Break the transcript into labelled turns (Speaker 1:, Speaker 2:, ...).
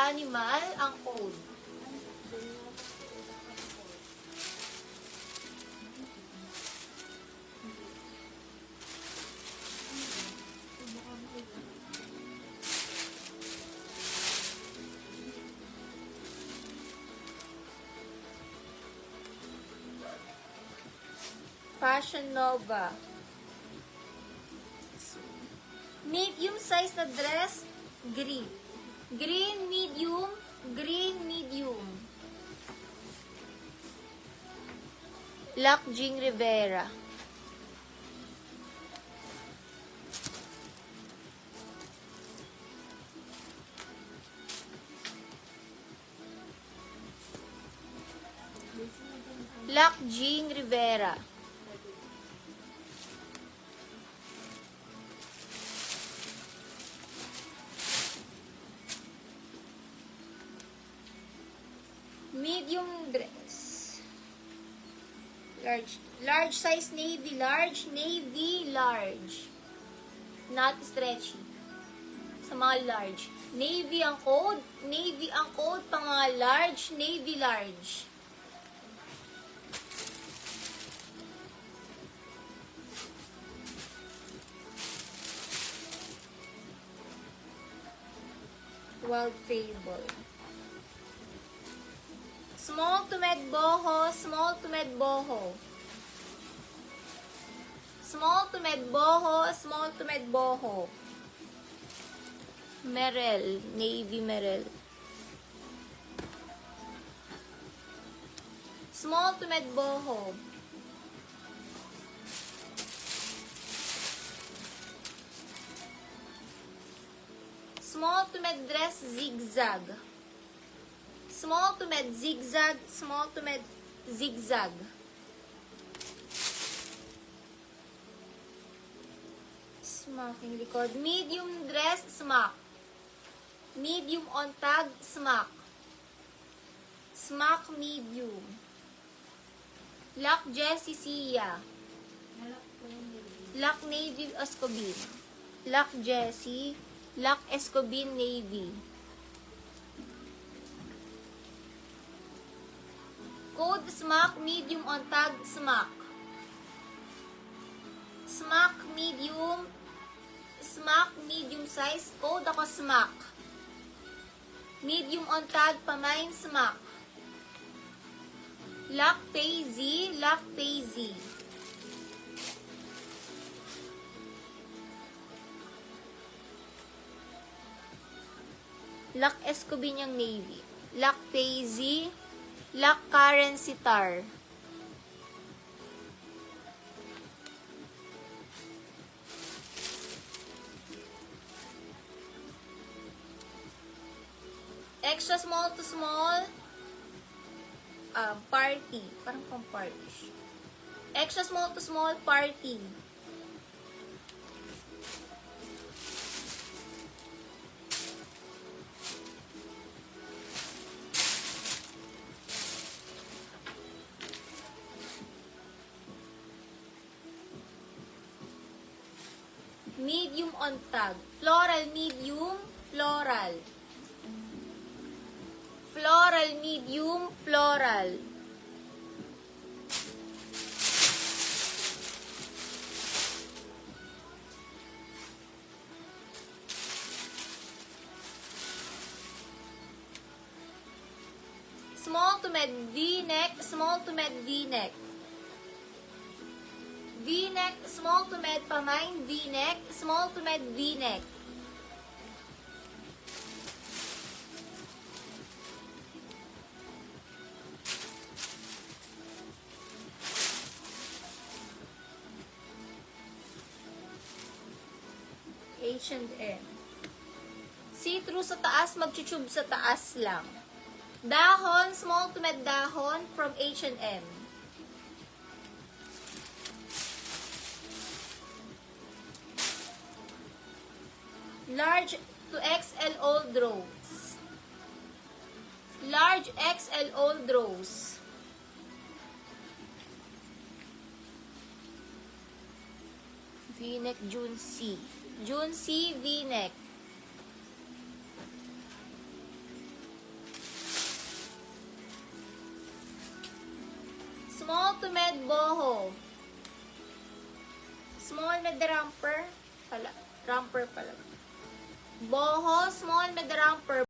Speaker 1: animal ang code? Fashion Nova. Medium size na dress, green. Green, medium, green, medium. Lac Jean Rivera. Lac Jean Rivera. Medium dress. Large size navy large. Not stretchy. Sa mga large. Navy ang code pang mga large, navy large. Wild Fable. Small to med boho, small to med boho. Small to med boho, small to med boho. Merrell, navy Merrell. Small to med boho. Small to med dress, zigzag. Small to med zigzag, small to med zigzag. Smocking likod. Medium dress, smock. Medium on tag, smock. Smock medium. Lac Jessie Sia. Lac Navy Escobin. Lac Jessie. Lac Escobin Navy. Code smock, medium on tag, smock. Smock, medium size. Code ako smock. Medium on tag, pamain, smock. Lac Fazy, Lac Fazy. Lac Escobin yung navy. Lac Fazy. Lac Karen Sitar. Extra small to small. Party. Parang pang party. Extra small to small party. Medium on tag. Floral medium, floral. Floral medium, floral. Small to med V-neck, small to med V-neck. V-neck, small to med pamain, V-neck, small to med V-neck. H&M. See-through sa taas, mag-tube sa taas lang. Dahon, small to med dahon from H&M. Large to XL old rose. Large XL old rose. V-neck June C. June C V-neck. to med boho. Small med romper. Romper pala. Boho, small med romper.